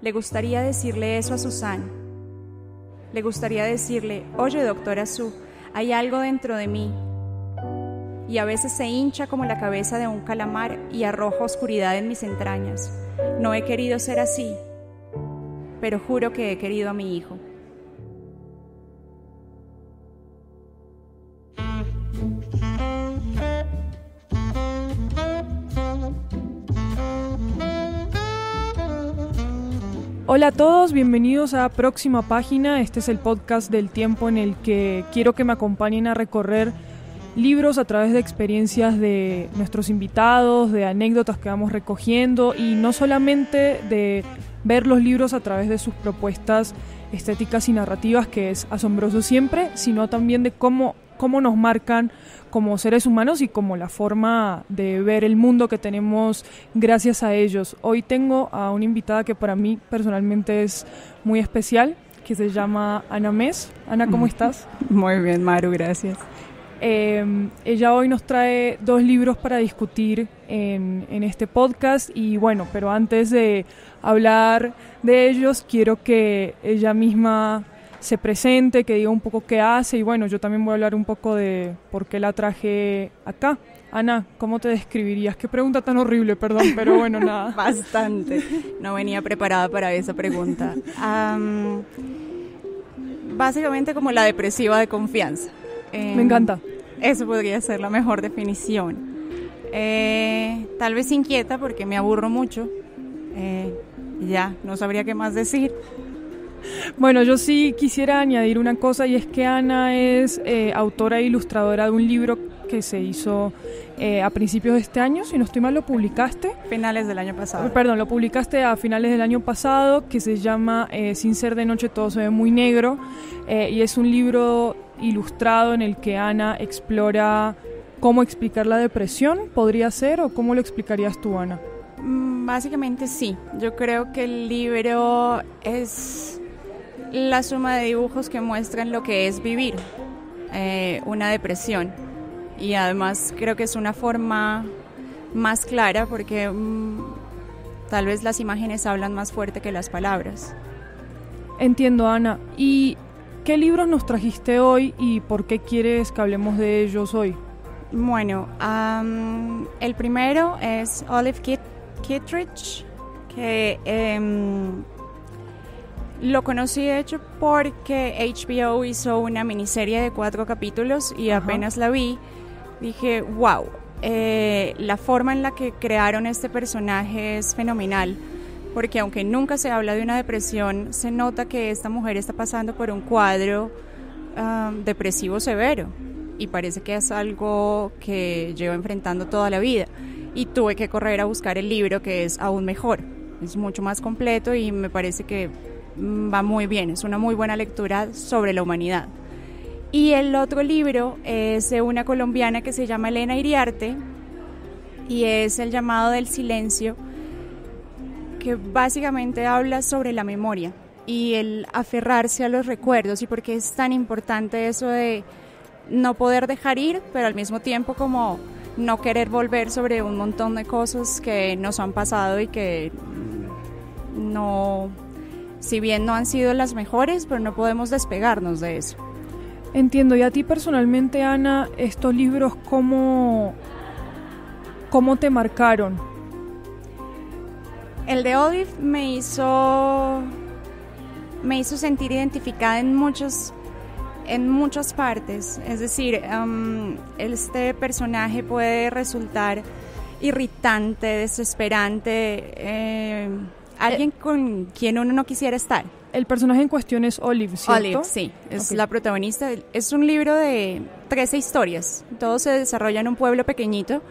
le gustaría decirle eso a Susan. Le gustaría decirle, oye doctora Sue, hay algo dentro de mí. Y a veces se hincha como la cabeza de un calamar y arroja oscuridad en mis entrañas. No he querido ser así, pero juro que he querido a mi hijo. Hola a todos, bienvenidos a Próxima Página. Este es el podcast del tiempo en el que quiero que me acompañen a recorrer libros a través de experiencias de nuestros invitados, de anécdotas que vamos recogiendo y no solamente de ver los libros a través de sus propuestas estéticas y narrativas, que es asombroso siempre, sino también de cómo nos marcan como seres humanos y como la forma de ver el mundo que tenemos gracias a ellos. Hoy tengo a una invitada que para mí personalmente es muy especial, que se llama Ana Mes. Ana, ¿cómo estás? Muy bien, Maru, gracias. Ella hoy nos trae 2 libros para discutir en este podcast y bueno, pero antes de hablar de ellos quiero que ella misma se presente, que diga un poco qué hace y bueno, yo también voy a hablar un poco de por qué la traje acá. Ana, ¿cómo te describirías? Qué pregunta tan horrible, perdón, pero bueno, nada. Bastante, no venía preparada para esa pregunta. Básicamente como la depresiva de confianza. Me encanta. Eso podría ser la mejor definición. Tal vez inquieta porque me aburro mucho. Ya, no sabría qué más decir. Bueno, yo sí quisiera añadir una cosa y es que Ana es autora e ilustradora de un libro que se hizo a principios de este año, si no estoy mal, lo publicaste. Finales del año pasado. Perdón, lo publicaste a finales del año pasado, que se llama Sin ser de noche todo se ve muy negro, y es un libro ilustrado en el que Ana explora cómo explicar la depresión, ¿podría ser? ¿O cómo lo explicarías tú, Ana? Básicamente sí, yo creo que el libro es la suma de dibujos que muestran lo que es vivir una depresión y además creo que es una forma más clara porque tal vez las imágenes hablan más fuerte que las palabras. Entiendo, Ana. ¿Y qué libros nos trajiste hoy y por qué quieres que hablemos de ellos hoy? Bueno, el primero es Olive Kitteridge, que lo conocí de hecho porque HBO hizo una miniserie de 4 capítulos y apenas la vi, dije, wow, la forma en la que crearon este personaje es fenomenal, porque aunque nunca se habla de una depresión, se nota que esta mujer está pasando por un cuadro depresivo severo y parece que es algo que lleva enfrentando toda la vida. Y tuve que correr a buscar el libro, que es aún mejor, es mucho más completo y me parece que va muy bien, es una muy buena lectura sobre la humanidad. Y el otro libro es de una colombiana que se llama Elena Iriarte y es El llamado del silencio, que básicamente habla sobre la memoria y el aferrarse a los recuerdos y por qué es tan importante eso de no poder dejar ir, pero al mismo tiempo como no querer volver sobre un montón de cosas que nos han pasado y que no, si bien no han sido las mejores, pero no podemos despegarnos de eso. Entiendo. Y a ti personalmente, Ana, estos libros, ¿cómo te marcaron? El de Olive me hizo sentir identificada en muchas partes, es decir, este personaje puede resultar irritante, desesperante, alguien con quien uno no quisiera estar. El personaje en cuestión es Olive, ¿cierto? Olive, sí, es la protagonista. Es un libro de 13 historias, todo se desarrolla en un pueblo pequeñito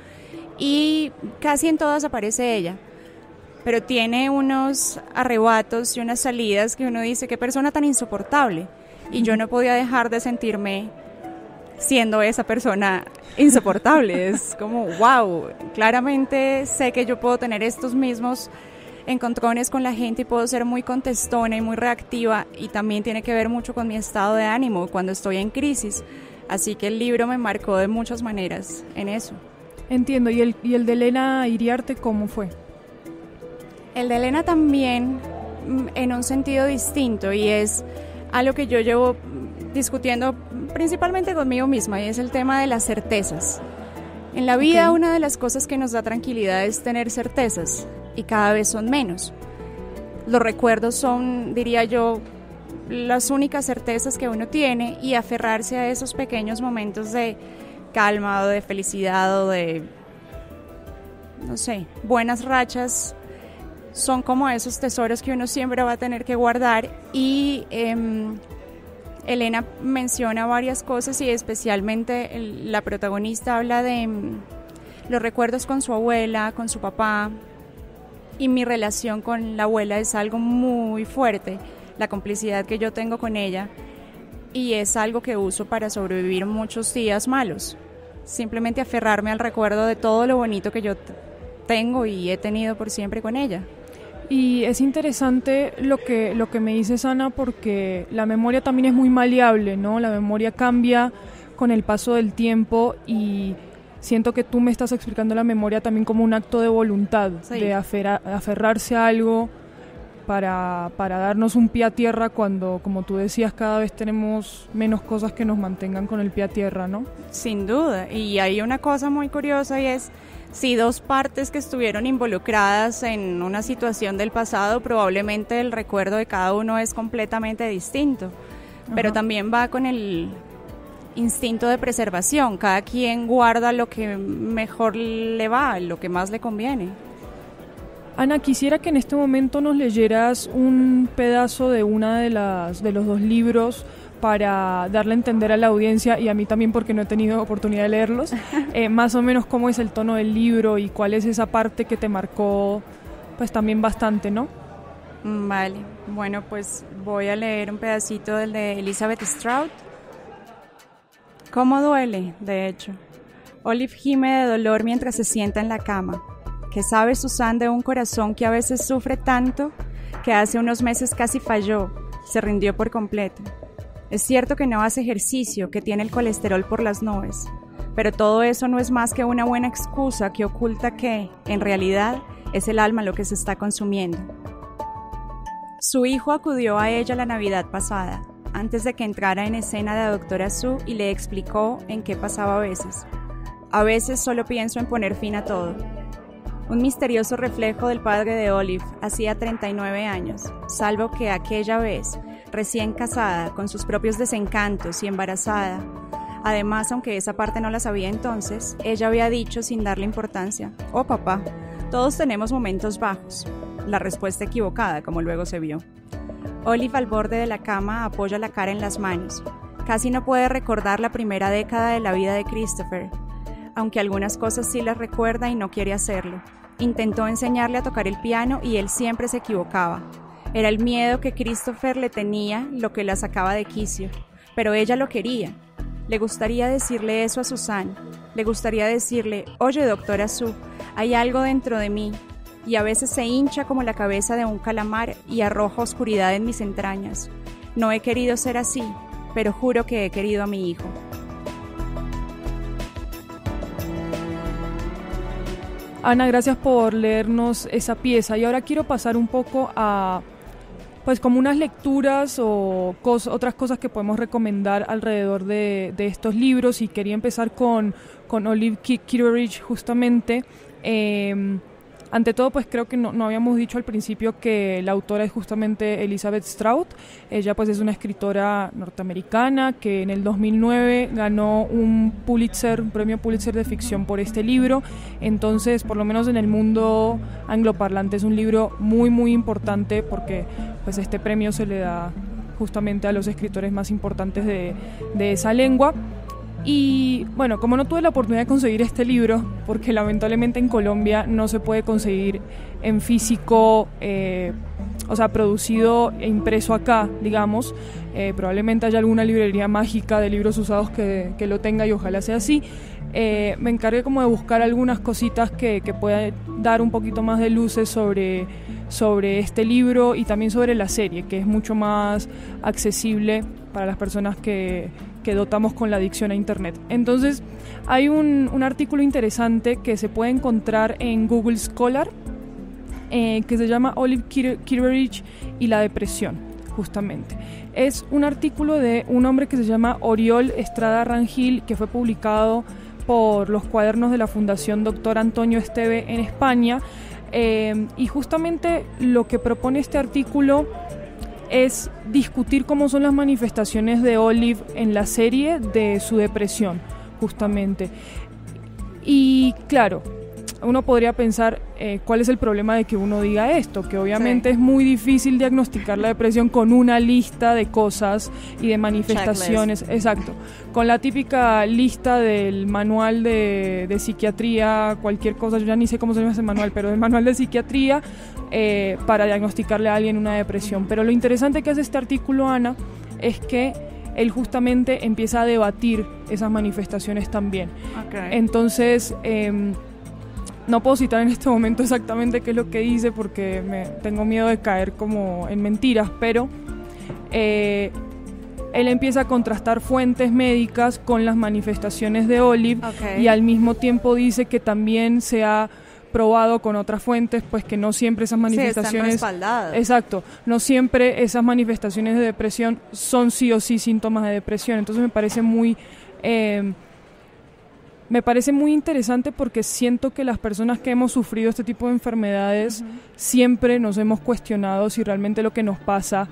y casi en todas aparece ella, pero tiene unos arrebatos y unas salidas que uno dice, qué persona tan insoportable. Y yo no podía dejar de sentirme siendo esa persona insoportable. Es como, wow, claramente sé que yo puedo tener estos mismos encontrones con la gente y puedo ser muy contestona y muy reactiva y también tiene que ver mucho con mi estado de ánimo cuando estoy en crisis. Así que el libro me marcó de muchas maneras en eso. Entiendo. ¿Y el de Elena Iriarte cómo fue? El de Elena también en un sentido distinto, y es algo que yo llevo discutiendo principalmente conmigo misma, y es el tema de las certezas. En la vida, una de las cosas que nos da tranquilidad es tener certezas, y cada vez son menos. Los recuerdos son, diría yo, las únicas certezas que uno tiene, y aferrarse a esos pequeños momentos de calma o de felicidad o de, no sé, buenas rachas, son como esos tesoros que uno siempre va a tener que guardar. Y Elena menciona varias cosas, y especialmente la protagonista habla de los recuerdos con su abuela, con su papá, y mi relación con la abuela es algo muy fuerte, la complicidad que yo tengo con ella, y es algo que uso para sobrevivir muchos días malos, simplemente aferrarme al recuerdo de todo lo bonito que yo tengo y he tenido por siempre con ella. Y es interesante lo que me dices, Ana, porque la memoria también es muy maleable, ¿no? La memoria cambia con el paso del tiempo, y siento que tú me estás explicando la memoria también como un acto de voluntad, sí, de aferrarse a algo para darnos un pie a tierra cuando, como tú decías, cada vez tenemos menos cosas que nos mantengan con el pie a tierra, ¿no? Sin duda, y hay una cosa muy curiosa, y es, si dos partes que estuvieron involucradas en una situación del pasado, probablemente el recuerdo de cada uno es completamente distinto. Ajá. Pero también va con el instinto de preservación. Cada quien guarda lo que mejor le va, lo que más le conviene. Ana, quisiera que en este momento nos leyeras un pedazo de una de los dos libros, para darle a entender a la audiencia, y a mí también porque no he tenido oportunidad de leerlos, más o menos cómo es el tono del libro y cuál es esa parte que te marcó pues también bastante, ¿no? Vale, bueno, pues voy a leer un pedacito del de Elizabeth Strout. ¿Cómo duele, de hecho? Olive gime de dolor mientras se sienta en la cama. ¿Qué sabe Susan de un corazón que a veces sufre tanto que hace unos meses casi falló, se rindió por completo? Es cierto que no hace ejercicio, que tiene el colesterol por las nubes, pero todo eso no es más que una buena excusa que oculta que, en realidad, es el alma lo que se está consumiendo. Su hijo acudió a ella la Navidad pasada, antes de que entrara en escena la doctora Sue, y le explicó en qué pasaba a veces. A veces solo pienso en poner fin a todo. Un misterioso reflejo del padre de Olive, hacía 39 años, salvo que aquella vez, recién casada, con sus propios desencantos y embarazada. Además, aunque esa parte no la sabía entonces, ella había dicho sin darle importancia: «Oh, papá, todos tenemos momentos bajos». La respuesta equivocada, como luego se vio. Olive, al borde de la cama, apoya la cara en las manos. Casi no puede recordar la primera década de la vida de Christopher, aunque algunas cosas sí las recuerda y no quiere hacerlo. Intentó enseñarle a tocar el piano y él siempre se equivocaba. Era el miedo que Christopher le tenía lo que la sacaba de quicio, pero ella lo quería. Le gustaría decirle eso a Susan. Le gustaría decirle: «Oye, doctora Sue, hay algo dentro de mí», y a veces se hincha como la cabeza de un calamar y arroja oscuridad en mis entrañas. No he querido ser así, pero juro que he querido a mi hijo. Ana, gracias por leernos esa pieza, y ahora quiero pasar un poco a pues como unas lecturas o otras cosas que podemos recomendar alrededor de estos libros, y quería empezar con Olive Kitteridge justamente. Ante todo, pues creo que no habíamos dicho al principio que la autora es justamente Elizabeth Strout. Ella pues es una escritora norteamericana que en el 2009 ganó un premio Pulitzer de ficción por este libro. Entonces, por lo menos en el mundo angloparlante es un libro muy muy importante, porque pues este premio se le da justamente a los escritores más importantes de esa lengua. Y bueno, como no tuve la oportunidad de conseguir este libro, porque lamentablemente en Colombia no se puede conseguir en físico, o sea, producido e impreso acá, digamos, probablemente haya alguna librería mágica de libros usados que lo tenga, y ojalá sea así. Me encargué como de buscar algunas cositas que puedan dar un poquito más de luces sobre este libro, y también sobre la serie, que es mucho más accesible para las personas que dotamos con la adicción a internet. Entonces hay un artículo interesante que se puede encontrar en Google Scholar, que se llama Olive Kitteridge y la depresión, justamente. Es un artículo de un hombre que se llama Oriol Estrada Rangel, que fue publicado por los cuadernos de la Fundación Dr. Antonio Esteve en España, y justamente lo que propone este artículo es discutir cómo son las manifestaciones de Olive en la serie de su depresión, justamente. Y claro, uno podría pensar cuál es el problema de que uno diga esto, que obviamente es muy difícil diagnosticar la depresión con una lista de cosas y de manifestaciones. Checklist. Exacto, con la típica lista del manual de psiquiatría, cualquier cosa, yo ya ni sé cómo se llama ese manual, pero del manual de psiquiatría para diagnosticarle a alguien una depresión. Pero lo interesante que hace este artículo, Ana, es que él justamente empieza a debatir esas manifestaciones también. Okay. Entonces, no puedo citar en este momento exactamente qué es lo que dice porque tengo miedo de caer como en mentiras, pero él empieza a contrastar fuentes médicas con las manifestaciones de Olive, okay, y al mismo tiempo dice que también se ha probado con otras fuentes, pues que no siempre esas manifestaciones... Sí, están respaldadas. Exacto, no siempre esas manifestaciones de depresión son sí o sí síntomas de depresión. Entonces me parece muy interesante porque siento que las personas que hemos sufrido este tipo de enfermedades siempre nos hemos cuestionado si realmente lo que nos pasa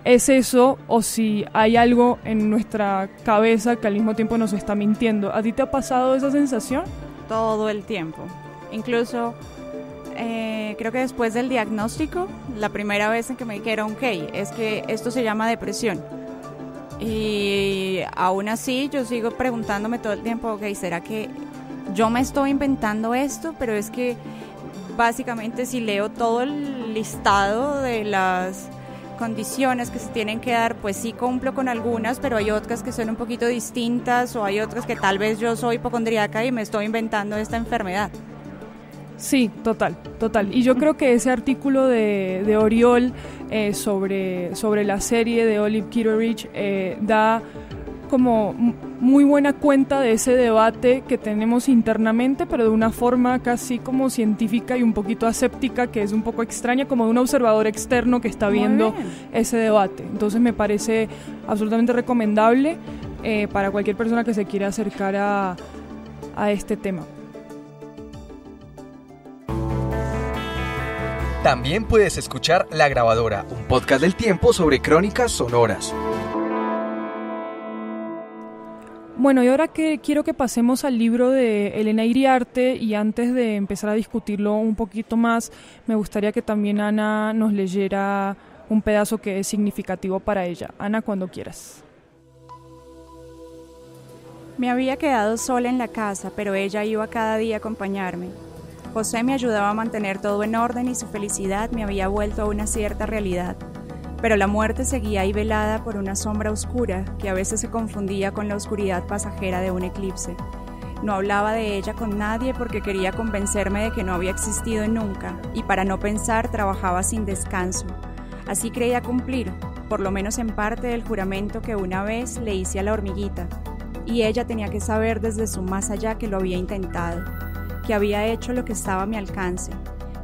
es eso o si hay algo en nuestra cabeza que al mismo tiempo nos está mintiendo. ¿A ti te ha pasado esa sensación? Todo el tiempo. Incluso creo que después del diagnóstico, la primera vez en que me dijeron, ok, es que esto se llama depresión. Y aún así yo sigo preguntándome todo el tiempo, ok, ¿será que yo me estoy inventando esto? Pero es que básicamente si leo todo el listado de las condiciones que se tienen que dar, pues sí cumplo con algunas, pero hay otras que son un poquito distintas o hay otras que tal vez yo soy hipocondríaca y me estoy inventando esta enfermedad. Sí, total. Y yo creo que ese artículo de Oriol sobre la serie de Olive Kitteridge da como muy buena cuenta de ese debate que tenemos internamente, pero de una forma casi como científica y un poquito aséptica, que es un poco extraña, como de un observador externo que está viendo ese debate. Entonces me parece absolutamente recomendable para cualquier persona que se quiera acercar a este tema. También puedes escuchar La Grabadora, un podcast del tiempo sobre crónicas sonoras. Bueno, y ahora que quiero que pasemos al libro de Elena Iriarte, y antes de empezar a discutirlo un poquito más, me gustaría que también Ana nos leyera un pedazo que es significativo para ella. Ana, cuando quieras. Me había quedado sola en la casa, pero ella iba cada día a acompañarme. José me ayudaba a mantener todo en orden y su felicidad me había vuelto a una cierta realidad. Pero la muerte seguía ahí velada por una sombra oscura que a veces se confundía con la oscuridad pasajera de un eclipse. No hablaba de ella con nadie porque quería convencerme de que no había existido nunca, y para no pensar trabajaba sin descanso. Así creía cumplir, por lo menos en parte, el juramento que una vez le hice a la hormiguita, y ella tenía que saber desde su más allá que lo había intentado, que había hecho lo que estaba a mi alcance,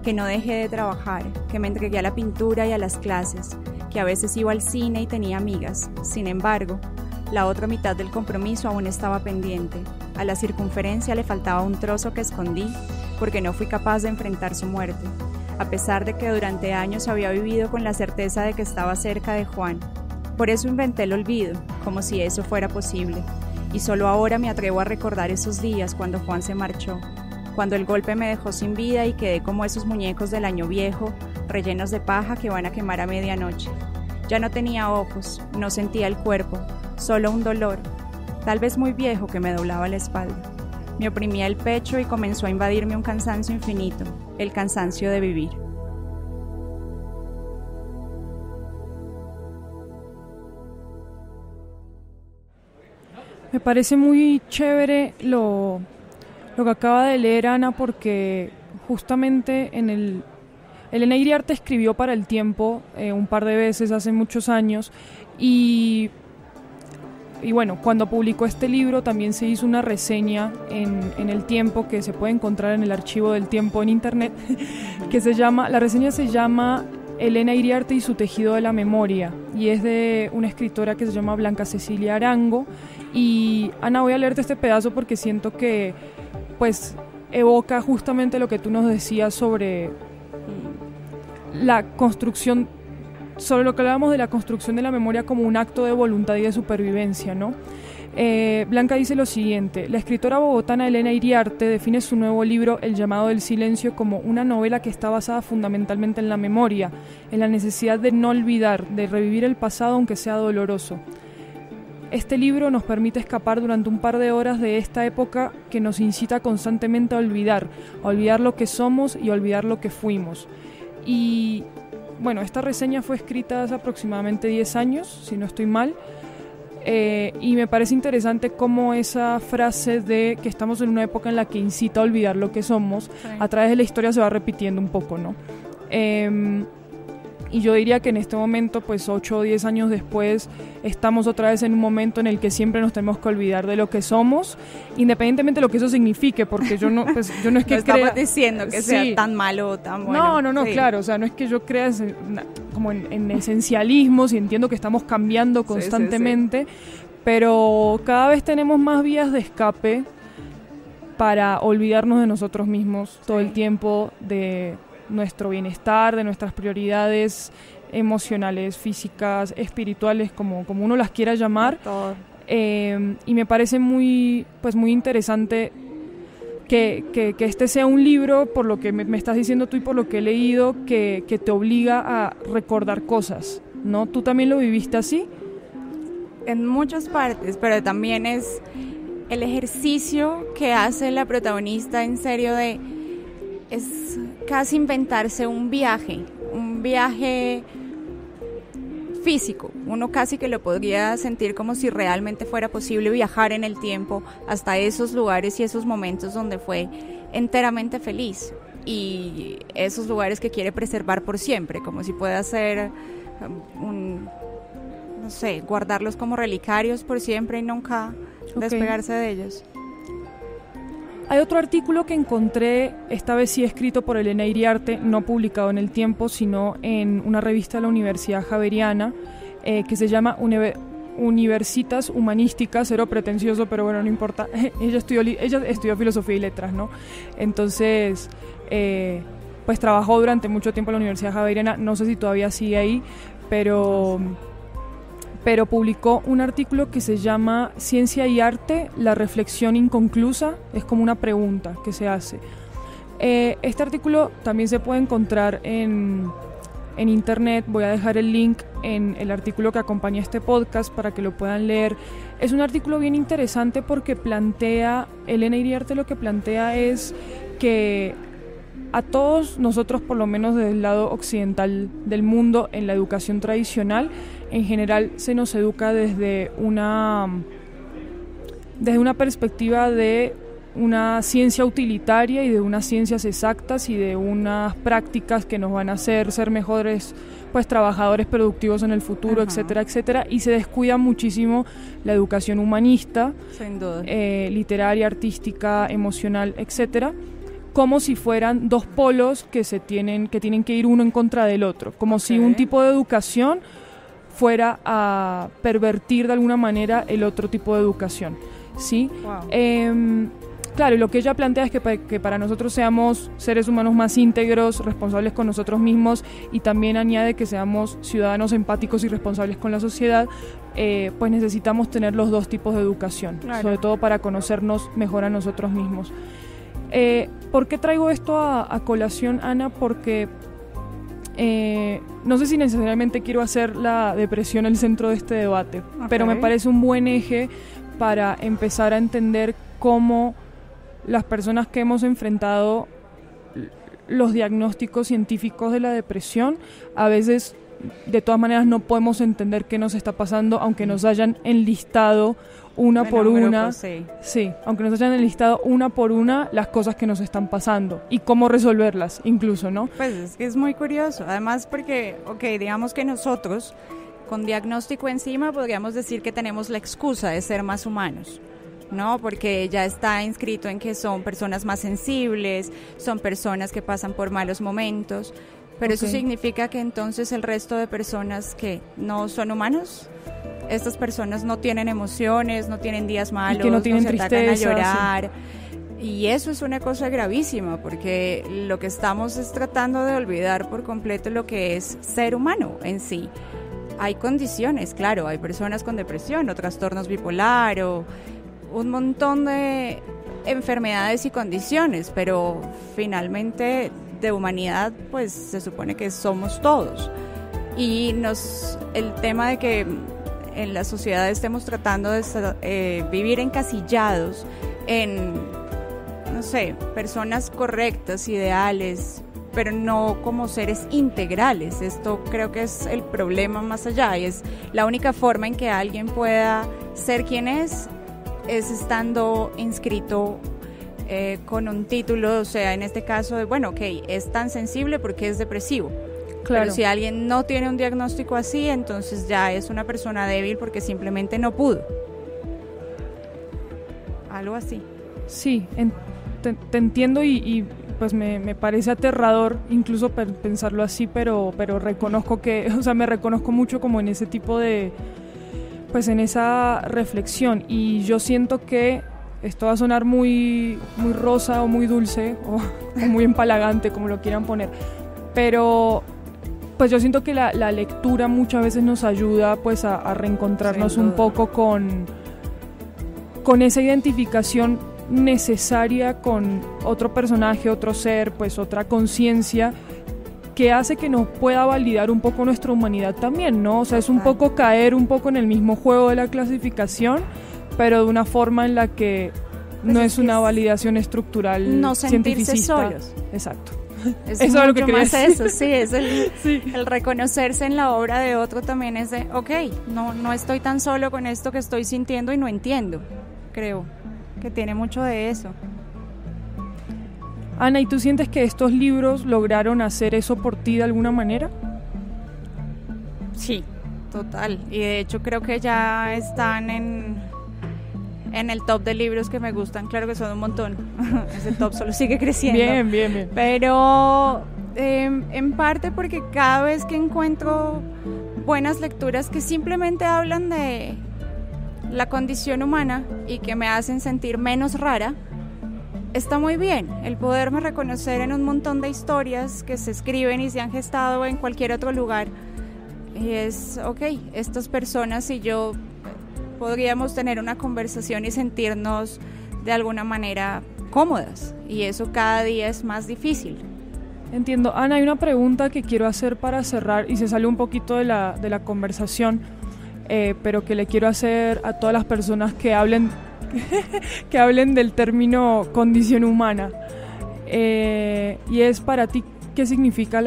que no dejé de trabajar, que me entregué a la pintura y a las clases, que a veces iba al cine y tenía amigas. Sin embargo, la otra mitad del compromiso aún estaba pendiente. A la circunferencia le faltaba un trozo que escondí porque no fui capaz de enfrentar su muerte, a pesar de que durante años había vivido con la certeza de que estaba cerca de Juan. Por eso inventé el olvido, como si eso fuera posible, y solo ahora me atrevo a recordar esos días cuando Juan se marchó, cuando el golpe me dejó sin vida y quedé como esos muñecos del año viejo, rellenos de paja que van a quemar a medianoche. Ya no tenía ojos, no sentía el cuerpo, solo un dolor, tal vez muy viejo, que me doblaba la espalda. Me oprimía el pecho y comenzó a invadirme un cansancio infinito, el cansancio de vivir. Me parece muy chévere lo que acaba de leer Ana, porque justamente Elena Iriarte escribió para El Tiempo un par de veces hace muchos años, y bueno, cuando publicó este libro también se hizo una reseña en El Tiempo, que se puede encontrar en el archivo del Tiempo en internet, la reseña se llama Elena Iriarte y su tejido de la memoria, y es de una escritora que se llama Blanca Cecilia Arango. Y Ana, voy a leerte este pedazo porque siento que pues evoca justamente lo que tú nos decías sobre la construcción, sobre lo que hablábamos de la construcción de la memoria como un acto de voluntad y de supervivencia, ¿no? Blanca dice lo siguiente: la escritora bogotana Elena Iriarte define su nuevo libro El llamado del silencio como una novela que está basada fundamentalmente en la memoria, en la necesidad de no olvidar, de revivir el pasado aunque sea doloroso. Este libro nos permite escapar durante un par de horas de esta época que nos incita constantemente a olvidar lo que somos y a olvidar lo que fuimos. Y bueno, esta reseña fue escrita hace aproximadamente 10 años, si no estoy mal, y me parece interesante cómo esa frase de que estamos en una época en la que incita a olvidar lo que somos, sí, a través de la historia se va repitiendo un poco, ¿no? Y yo diría que en este momento, pues 8 o 10 años después, estamos otra vez en un momento en el que siempre nos tenemos que olvidar de lo que somos, independientemente de lo que eso signifique, porque yo no es que no crea... estamos diciendo que sí, sea tan malo o tan bueno. No, sí, claro, o sea, no es que yo crea como en esencialismos, y entiendo que estamos cambiando constantemente, sí. Pero cada vez tenemos más vías de escape para olvidarnos de nosotros mismos todo el tiempo, de nuestro bienestar, de nuestras prioridades emocionales, físicas, espirituales, como uno las quiera llamar. Y me parece muy interesante que este sea un libro, por lo que me estás diciendo tú y por lo que he leído, que te obliga a recordar cosas, ¿no? ¿Tú también lo viviste así? En muchas partes, pero también es el ejercicio que hace la protagonista, en serio, es casi inventarse un viaje físico. Uno casi que lo podría sentir como si realmente fuera posible viajar en el tiempo hasta esos lugares y esos momentos donde fue enteramente feliz, y esos lugares que quiere preservar por siempre, como si pueda ser guardarlos como relicarios por siempre y nunca despegarse de ellos. Hay otro artículo que encontré, esta vez sí escrito por Elena Iriarte, no publicado en El Tiempo, sino en una revista de la Universidad Javeriana, que se llama Universitas Humanísticas, cero pretencioso, pero bueno, no importa. Ella estudió Filosofía y Letras, ¿no? Entonces, pues trabajó durante mucho tiempo en la Universidad Javeriana, no sé si todavía sigue ahí, pero publicó un artículo que se llama Ciencia y Arte, la reflexión inconclusa, es como una pregunta que se hace. Este artículo también se puede encontrar en internet, voy a dejar el link en el artículo que acompaña este podcast para que lo puedan leer. Es un artículo bien interesante porque Elena Iriarte lo que plantea es que a todos nosotros, por lo menos desde el lado occidental del mundo, en la educación tradicional, en general se nos educa desde una perspectiva de una ciencia utilitaria y de unas ciencias exactas y de unas prácticas que nos van a hacer ser mejores pues trabajadores productivos en el futuro, etcétera, etcétera, y se descuida muchísimo la educación humanista, sin duda, literaria, artística, emocional, etcétera, como si fueran dos polos que tienen que ir uno en contra del otro, como si un tipo de educación fuera a pervertir de alguna manera el otro tipo de educación, ¿sí? Wow. Claro, y lo que ella plantea es que para nosotros seamos seres humanos más íntegros, responsables con nosotros mismos, y también añade que seamos ciudadanos empáticos y responsables con la sociedad, pues necesitamos tener los dos tipos de educación, claro, sobre todo para conocernos mejor a nosotros mismos. ¿Por qué traigo esto a colación, Ana? Porque no sé si necesariamente quiero hacer la depresión el centro de este debate, pero me parece un buen eje para empezar a entender cómo las personas que hemos enfrentado los diagnósticos científicos de la depresión, a veces de todas maneras no podemos entender qué nos está pasando, aunque nos hayan enlistado una por una, sí, aunque nos hayan enlistado una por una las cosas que nos están pasando y cómo resolverlas incluso, ¿no? Pues es que es muy curioso, además porque, digamos que nosotros con diagnóstico encima podríamos decir que tenemos la excusa de ser más humanos, ¿no? Porque ya está inscrito en que son personas más sensibles, son personas que pasan por malos momentos, pero eso significa que entonces el resto de personas que no son humanos, estas personas no tienen emociones, no tienen días malos, y que no tienen se atacan a llorar. Sí. Y eso es una cosa gravísima, porque lo que estamos es tratando de olvidar por completo lo que es ser humano en sí. Hay condiciones, claro, hay personas con depresión o trastornos bipolar o un montón de enfermedades y condiciones, pero finalmente de humanidad pues se supone que somos todos. Y el tema de que en la sociedad estemos tratando de vivir encasillados en, no sé, personas correctas, ideales, pero no como seres integrales. Esto creo que es el problema más allá, y es la única forma en que alguien pueda ser quien es estando inscrito con un título, o sea, en este caso de, bueno, ok, es tan sensible porque es depresivo. Claro. Pero si alguien no tiene un diagnóstico así, entonces ya es una persona débil porque simplemente no pudo. Algo así. Sí, te entiendo y pues me parece aterrador incluso pensarlo así, pero reconozco que, o sea, me reconozco mucho como en ese tipo de, pues en esa reflexión, y yo siento que esto va a sonar muy, muy rosa o muy dulce o muy empalagante, como lo quieran poner, pero pues yo siento que la lectura muchas veces nos ayuda pues a reencontrarnos un poco con esa identificación necesaria con otro personaje, otro ser, pues otra conciencia que hace que nos pueda validar un poco nuestra humanidad también, ¿no? O sea, es un poco caer un poco en el mismo juego de la clasificación, pero de una forma en la que pues no es una validación estructural, no sentirse cientificista. Solos. Exacto. Es eso es lo que quería decir. Eso, sí, es el reconocerse en la obra de otro también es de, ok, no estoy tan solo con esto que estoy sintiendo y no entiendo. Creo que tiene mucho de eso. Ana, ¿y tú sientes que estos libros lograron hacer eso por ti de alguna manera? Sí, total. Y de hecho creo que ya están en el top de libros que me gustan. Claro que son un montón. Ese top solo sigue creciendo. Bien. Pero en parte porque cada vez que encuentro buenas lecturas que simplemente hablan de la condición humana y que me hacen sentir menos rara, está muy bien el poderme reconocer en un montón de historias que se escriben y se han gestado en cualquier otro lugar. Y es, ok, estas personas y yo podríamos tener una conversación y sentirnos de alguna manera cómodas, y eso cada día es más difícil. Entiendo. Ana, hay una pregunta que quiero hacer para cerrar y se sale un poquito de la conversación, pero que le quiero hacer a todas las personas que hablen del término condición humana, y es para ti, ¿qué significa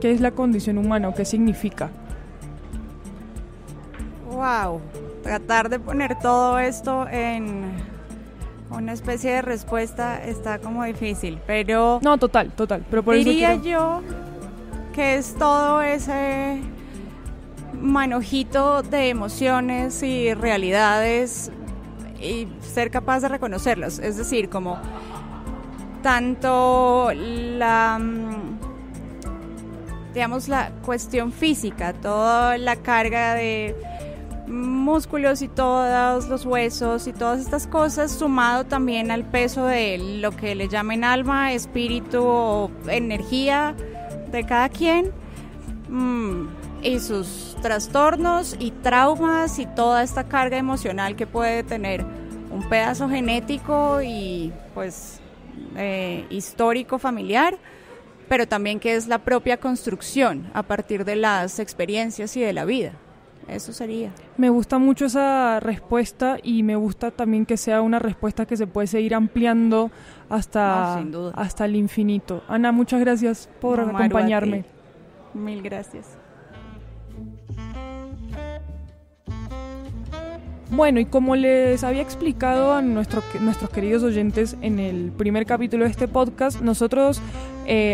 qué es la condición humana o qué significa? Wow, tratar de poner todo esto en una especie de respuesta está como difícil, pero no, total, pero por diría eso yo que es todo ese manojito de emociones y realidades y ser capaz de reconocerlas, es decir, como tanto la cuestión física, toda la carga de músculos y todos los huesos y todas estas cosas, sumado también al peso de lo que le llamen alma, espíritu o energía de cada quien, y sus trastornos y traumas y toda esta carga emocional que puede tener un pedazo genético y pues histórico familiar, pero también que es la propia construcción a partir de las experiencias y de la vida. Eso sería. Me gusta mucho esa respuesta, y me gusta también que sea una respuesta que se puede seguir ampliando hasta el infinito. Ana, muchas gracias por acompañarme. Mil gracias. Bueno, y como les había explicado a nuestros queridos oyentes en el primer capítulo de este podcast, nosotros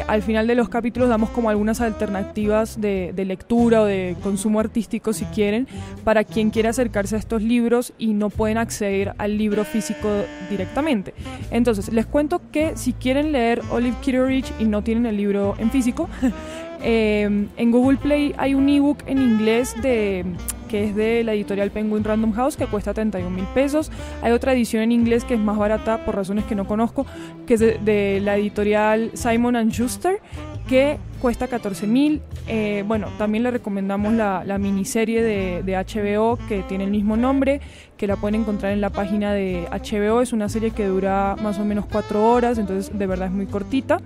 al final de los capítulos damos como algunas alternativas de lectura o de consumo artístico, si quieren, para quien quiera acercarse a estos libros y no pueden acceder al libro físico directamente. Entonces, les cuento que si quieren leer Olive Kitteridge y no tienen el libro en físico, en Google Play hay un ebook en inglés que es de la editorial Penguin Random House, que cuesta 31,000 pesos. Hay otra edición en inglés que es más barata por razones que no conozco, que es de la editorial Simon & Schuster, que cuesta 14,000. Bueno, también le recomendamos la miniserie de HBO que tiene el mismo nombre, que la pueden encontrar en la página de HBO. Es una serie que dura más o menos 4 horas, entonces de verdad es muy cortita.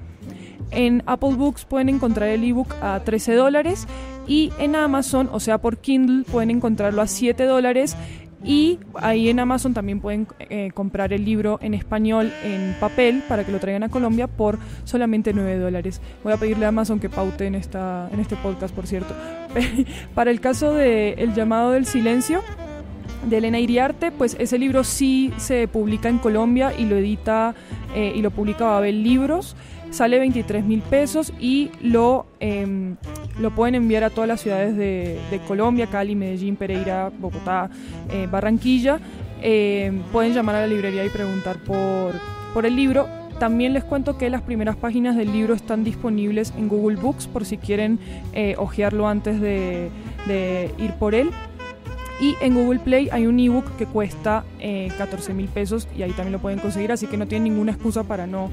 En Apple Books pueden encontrar el ebook a $13 y en Amazon, o sea por Kindle, pueden encontrarlo a $7 y ahí en Amazon también pueden comprar el libro en español en papel para que lo traigan a Colombia por solamente $9. Voy a pedirle a Amazon que paute en este podcast, por cierto. Para el caso de El llamado del silencio, de Elena Iriarte, pues ese libro sí se publica en Colombia y lo edita y lo publica Babel Libros. Sale 23,000 pesos y lo pueden enviar a todas las ciudades de Colombia: Cali, Medellín, Pereira, Bogotá, Barranquilla. Pueden llamar a la librería y preguntar por el libro. También les cuento que las primeras páginas del libro están disponibles en Google Books por si quieren hojearlo antes de ir por él. Y en Google Play hay un ebook que cuesta 14,000 pesos y ahí también lo pueden conseguir, así que no tienen ninguna excusa para no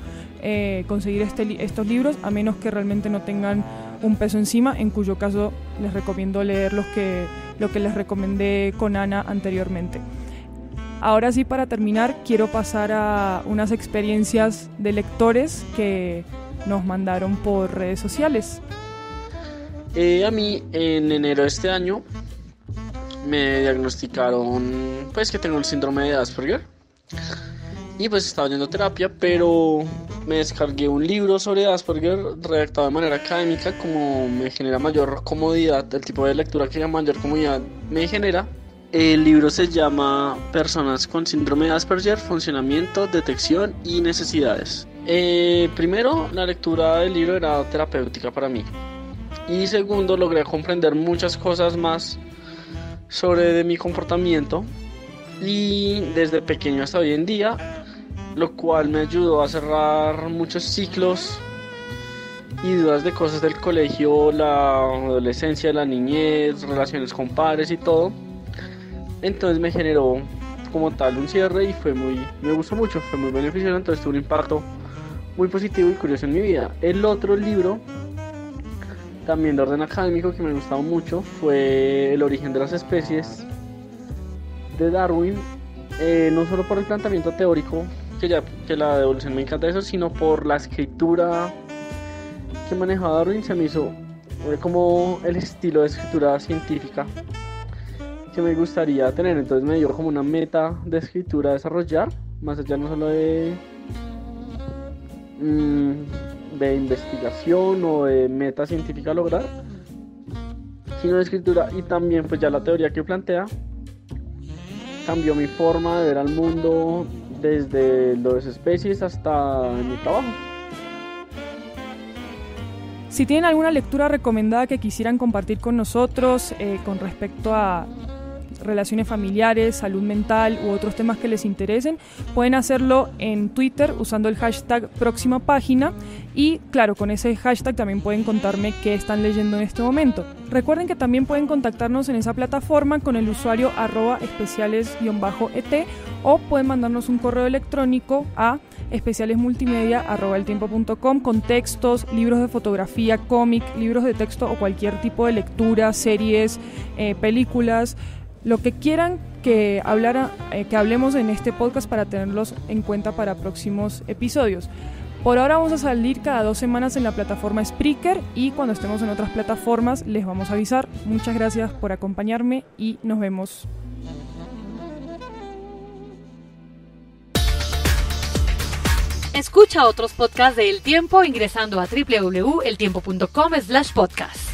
conseguir estos libros, a menos que realmente no tengan un peso encima, en cuyo caso les recomiendo leer lo que les recomendé con Ana anteriormente. Ahora sí, para terminar, quiero pasar a unas experiencias de lectores que nos mandaron por redes sociales. A mí, en enero de este año, me diagnosticaron pues que tengo el síndrome de Asperger y pues estaba yendo a terapia, pero me descargué un libro sobre Asperger redactado de manera académica, como me genera mayor comodidad, el tipo de lectura que mayor comodidad me genera. El libro se llama Personas con síndrome de Asperger, funcionamiento, detección y necesidades. Primero, la lectura del libro era terapéutica para mí, y segundo, logré comprender muchas cosas más sobre mi comportamiento y desde pequeño hasta hoy en día, lo cual me ayudó a cerrar muchos ciclos y dudas de cosas del colegio, la adolescencia, la niñez, relaciones con padres y todo. Entonces me generó como tal un cierre y me gustó mucho, fue muy beneficioso, entonces tuvo un impacto muy positivo y curioso en mi vida. El otro libro, también de orden académico, que me gustaba mucho, fue El origen de las especies, de Darwin, no solo por el planteamiento teórico, que la evolución me encanta eso, sino por la escritura que manejaba Darwin. Se me hizo como el estilo de escritura científica que me gustaría tener, entonces me dio como una meta de escritura a desarrollar, más allá no solo de investigación o de meta científica a lograr, sino de escritura. Y también pues ya la teoría que plantea cambió mi forma de ver al mundo, desde las especies hasta mi trabajo. Si tienen alguna lectura recomendada que quisieran compartir con nosotros con respecto a relaciones familiares, salud mental u otros temas que les interesen, pueden hacerlo en Twitter usando el hashtag próxima página, y claro, con ese hashtag también pueden contarme qué están leyendo en este momento. Recuerden que también pueden contactarnos en esa plataforma con el usuario @especiales_et, o pueden mandarnos un correo electrónico a especialesmultimedia@eltiempo.com con textos, libros de fotografía, cómic, libros de texto o cualquier tipo de lectura, series, películas, lo que quieran que hablemos en este podcast para tenerlos en cuenta para próximos episodios. Por ahora vamos a salir cada 2 semanas en la plataforma Spreaker, y cuando estemos en otras plataformas les vamos a avisar. Muchas gracias por acompañarme y nos vemos. Escucha otros podcasts de El Tiempo ingresando a www.eltiempo.com/podcast.